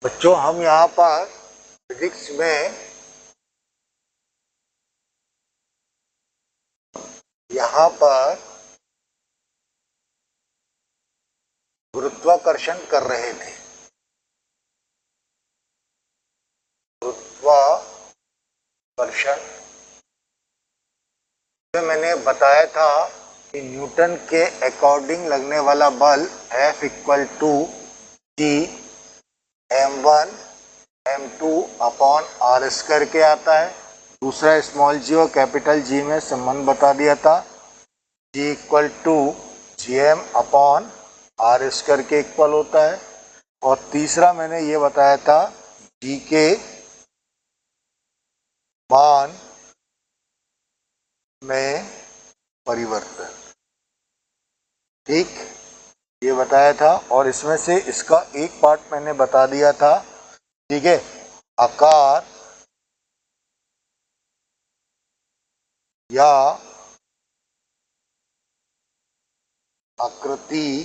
बच्चों हम यहाँ पर फिजिक्स में गुरुत्वाकर्षण कर रहे थे। गुरुत्वाकर्षण में मैंने बताया था कि न्यूटन के अकॉर्डिंग लगने वाला बल F equal to G m1 m2 upon R square के आता है। दूसरा स्मॉल जी और कैपिटल जी में संबंध बता दिया था, G equal to Gm upon R square के इक्वल होता है। और तीसरा मैंने ये बताया था G के मान में परिवर्तन, ठीक, ये बताया था। और इसमें से इसका एक पार्ट मैंने बता दिया था, ठीक है, आकार या आकृति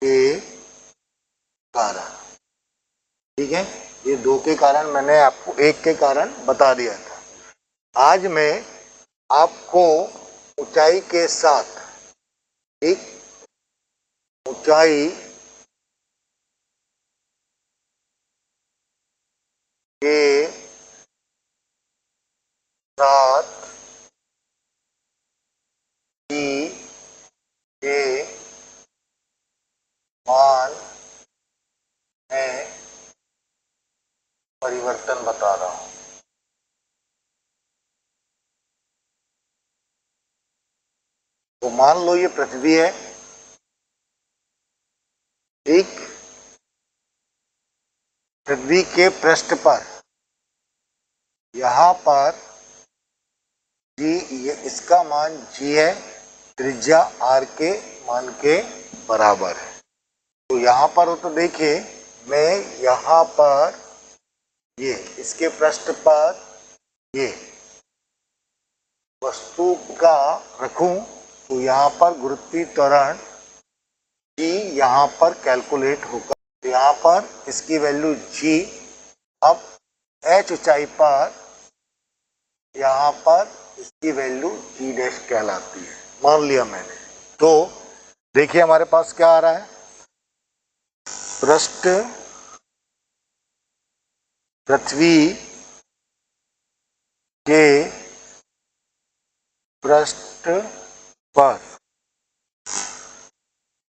के कारण, ठीक है। ये दो के कारण मैंने आपको एक के कारण बता दिया था। आज मैं आपको ऊंचाई के साथ, एक ऊंचाई के साथ G के मान में परिवर्तन बता रहा हूं। तो मान लो ये पृथ्वी है, ठीक, पृथ्वी के पृष्ठ पर यहाँ पर G, ये इसका मान G है, त्रिज्या R के मान के बराबर है। तो यहाँ पर हो तो देखिए मैं यहाँ पर ये इसके पृष्ठ पर ये वस्तु का रखूं तो यहाँ पर गुरुत्वीय त्वरण G यहाँ पर कैलकुलेट होगा। तो यहाँ पर इसकी वैल्यू G, अब H ऊंचाई पर यहाँ पर इसकी वैल्यू G डैश कहलाती है, मान लिया मैंने। तो देखिए हमारे पास क्या आ रहा है, पृष्ठ पृथ्वी के पृष्ठ पर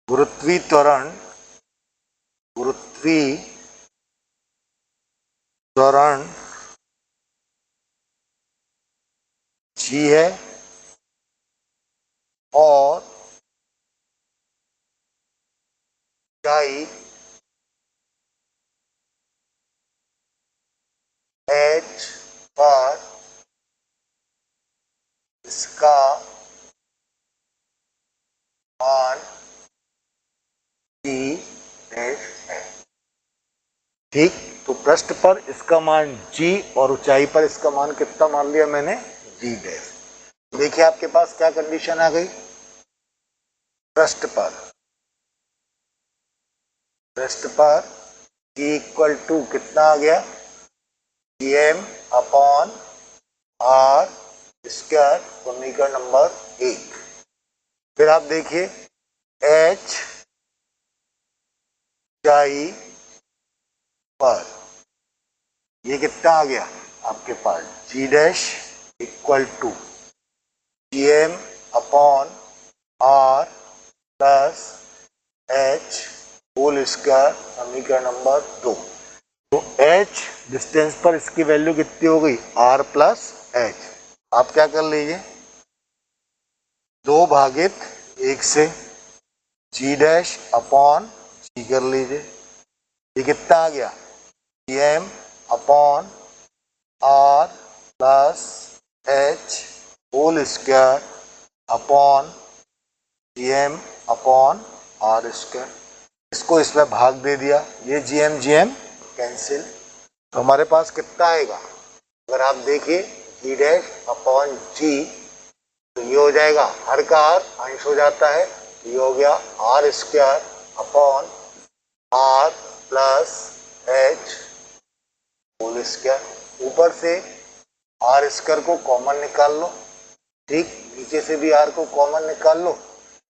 गुरुत्वीय त्वरण G है और ऊंचाई H पर इसका मान G डैश है, ठीक। तो पृष्ठ पर इसका मान G और ऊंचाई पर इसका मान कितना मान लिया मैंने, G डैश। देखिए आपके पास क्या कंडीशन आ गई, पृष्ठ पर G इक्वल टू कितना आ गया, Gm अपॉन आर स्क्वायर, समीकरण नंबर 1। फिर आप देखिए H ऊंचाई पर ये कितना आ गया आपके पास, G dash equal to Gm upon R plus H whole square, समीकरण नंबर 2। तो H डिस्टेंस पर इसकी वैल्यू कितनी हो गई, R प्लस H। आप क्या कर लीजिए, 2 भागित 1 से G डैश अपॉन G कर लीजिए। ये कितना आ गया, Gm upon R plus H whole square upon Gm upon R square. इसको इसमें भाग दे दिया, ये Gm कैंसिल। तो हमारे पास कितना आएगा, अगर आप देखिए G डैश अपॉन G, तो ये हो जाएगा हर का R अंश हो जाता है, ये हो गया R square upon R plus whole square. ऊपर से आर स्क्वायर को कॉमन निकाल लो, ठीक, नीचे से भी आर को कॉमन निकाल लो,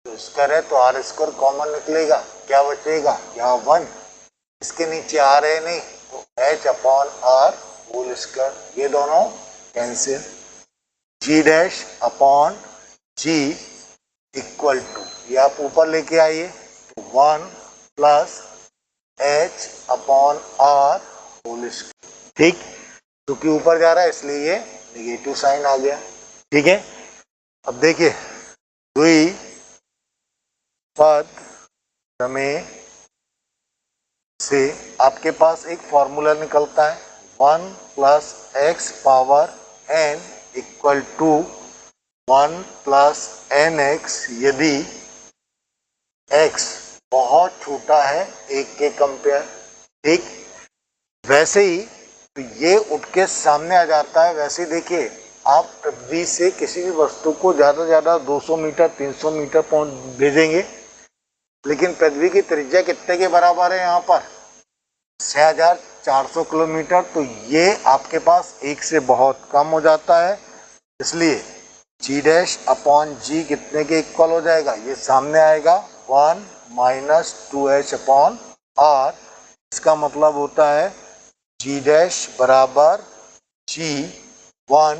तो स्क्वायर है तो आर स्क्वायर कॉमन निकलेगा, क्या बचेगा यहाँ 1, इसके नीचे आर है नहीं तो H upon R whole square, ये दोनों cancel. G dash upon G equal to, ये आप ऊपर लेके आइए तो 1 plus H upon R whole square, ठीक, क्योंकि ऊपर जा रहा है इसलिए ये नेगेटिव साइन आ गया, ठीक है। अब देखिए द्वि पद प्रमेय से आपके पास एक फॉर्मूला निकलता है 1 plus x power n equal to 1 plus n x, यदि x बहुत छोटा है एक के कंपेयर, ठीक, वैसे ही तो ये उठ के सामने आ जाता है। वैसे देखिए आप पृथ्वी से किसी भी वस्तु को ज़्यादा से ज़्यादा 200 मीटर 300 मीटर पहुँच भेजेंगे, लेकिन पृथ्वी की त्रिज्या कितने के बराबर है यहाँ पर 6400 किलोमीटर, तो ये आपके पास एक से बहुत कम हो जाता है, इसलिए जी डैश अपॉन जी कितने के इक्वल हो जाएगा, ये सामने आएगा 1 माइनस 2h अपॉन आर। इसका मतलब होता है जी डैश बराबर जी 1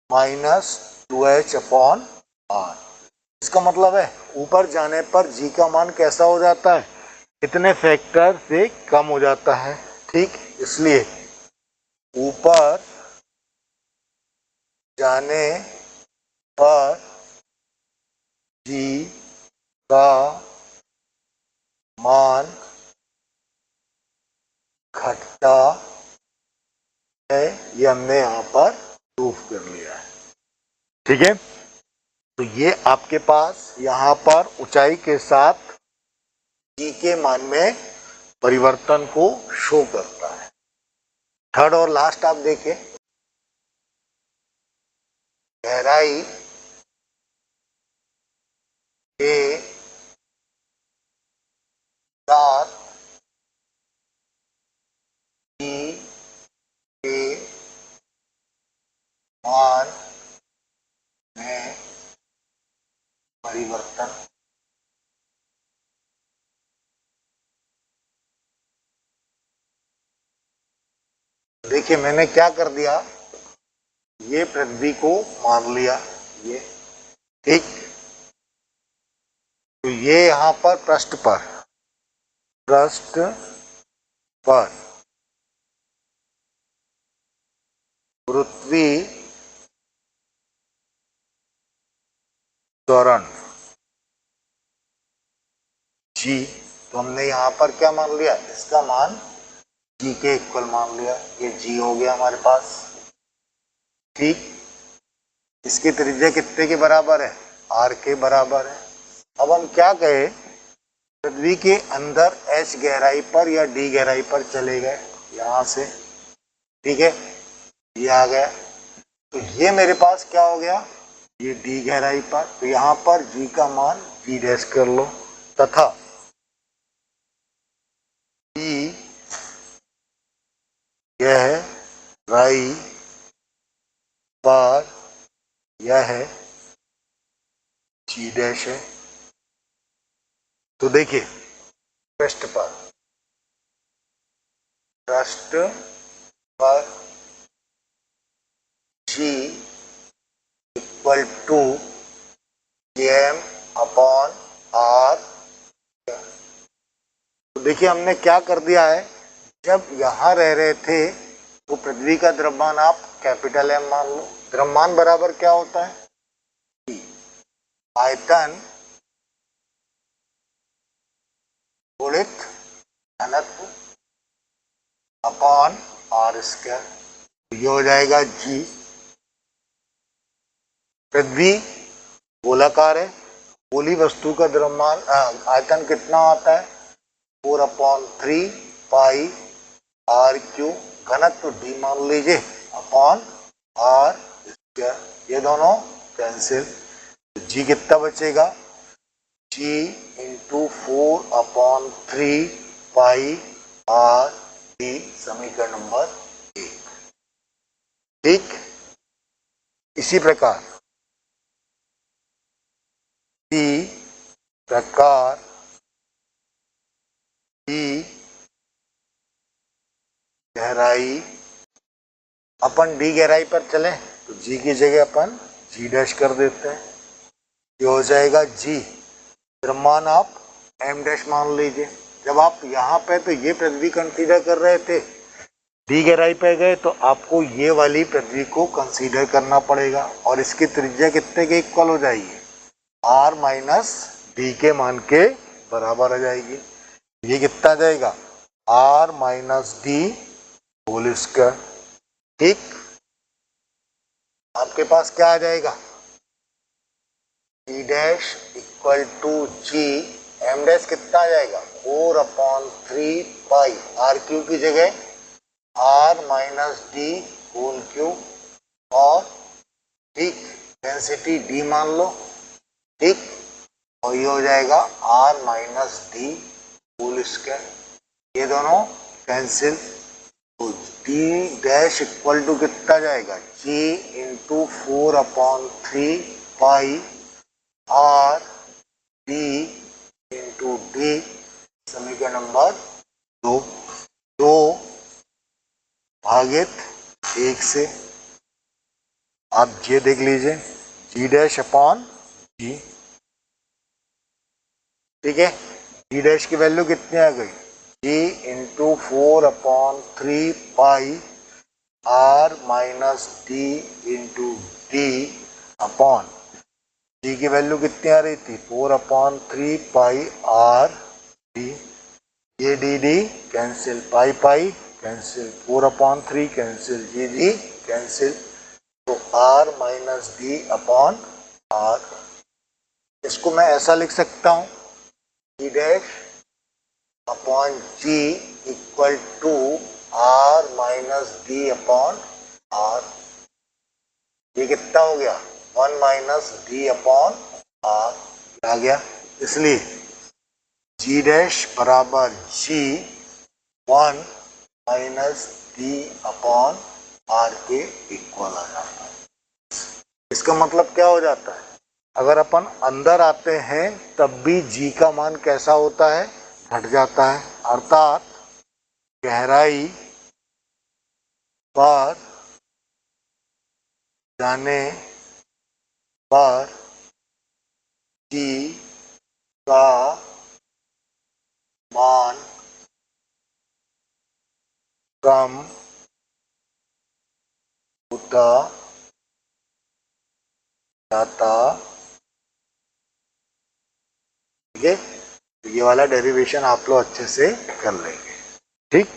माइनस 2h अपॉन आर। इसका मतलब है ऊपर जाने पर जी का मान कैसा हो जाता है, इतने फैक्टर से कम हो जाता है, ठीक, इसलिए ऊपर जाने पर जी का मान घटता है, ये हमने यहाँ पर प्रूफ कर लिया है, ठीक है। तो ये आपके पास यहाँ पर ऊंचाई के साथ जी के मान में परिवर्तन को शो करता है। थर्ड और लास्ट आप देखिए, गहराई के साथ जी के मान में परिवर्तन, देखिए मैंने क्या कर दिया, ये पृथ्वी को मान लिया, ये ठीक, तो ये यहाँ पर पृष्ठ पर पृथ्वी त्वरण जी, तो हमने यहाँ पर क्या मान लिया, इसका मान जी के इक्वल मान लिया, ये जी हो गया हमारे पास, ठीक, इसकी त्रिज्या कितने के बराबर है, आर के बराबर है। अब हम क्या कहें, पृथ्वी के अंदर एच गहराई पर या डी गहराई पर चले गए यहाँ से, ठीक है, ये आ गया, तो ये मेरे पास क्या हो गया, ये डी गहराई पर, तो यहाँ पर जी का मान जी डैश कर लो, तथा जी गहराई पर यह जी डैश है। तो देखिए पृष्ठ पर G equal to M upon R. तो देखिए हमने क्या कर दिया है, जब यहाँ रह रहे थे तो पृथ्वी का द्रव्यमान आप कैपिटल एम मान लो, द्रव्यमान बराबर क्या होता है, आयतन गुणित घनत्व अपॉन आर स्क्वायर, ये हो जाएगा जी। पृथ्वी गोलाकार है, गोली वस्तु का द्रव्यमान आयतन कितना आता है 4/3 पाई आर क्यू, घनत्व डी मान लीजिए अपॉन आर स्क्वायर, ये दोनों कैंसिल, जी कितना बचेगा, जी इंटू 4/3 पाई आर डी, समीकरण नंबर 1। ठीक, इसी प्रकार ई गहराई, अपन डी गहराई पर चले तो जी की जगह अपन जी डैश कर देते हैं, ये हो जाएगा जी। द्रव्यमान आप एम डैश मान लीजिए। जब आप यहाँ पे तो ये पृथ्वी कंसीडर कर रहे थे, डी गहराई पे गए तो आपको ये वाली पृथ्वी को कंसीडर करना पड़ेगा और इसकी त्रिज्या कितने के इक्वल हो जाएगी, आर माइनस डी के मान के बराबर आ जाएगी। ये कितना आ जाएगा, R minus D whole square. ठीक, आपके पास क्या आ जाएगा, E dash equal to G, M dash कितना आ जाएगा 4/3 पाई, आर क्यू की जगह R minus D whole cube, और ठीक डेंसिटी डी मान लो। ठीक, और ये हो जाएगा R minus D whole square. ये दोनों कैंसिल, तो डी डैश इक्वल टू कितना जाएगा, जी into 4/3 pi R D into D. समीकरण नंबर 2, 2 भागित 1 से आप ये देख लीजिए, जी डैश अपॉन जी। ठीक है, जी डैश की वैल्यू कितनी आ गई, G into 4/3 pi R minus D into D upon, G की वैल्यू कितनी आ रही थी 4/3 पाई आर डी, ये D D cancel, pi pi cancel, 4/3 cancel, G G cancel, तो R minus D upon R. इसको मैं ऐसा लिख सकता हूं, G dash upon G equal to R minus D upon R. ये कितना हो गया, 1 माइनस डी अपॉन आर आ गया। इसलिए जी डैश बराबर जी 1 माइनस डी अपॉन आर के इक्वल आ जाता है। इसका मतलब क्या हो जाता है, अगर अपन अंदर आते हैं तब भी जी का मान कैसा होता है, घट जाता है, अर्थात गहराई पर जाने पर जी का मान कम होता जाता। ठीक है, ये वाला डेरिवेशन आप लोग अच्छे से कर लेंगे। ठीक।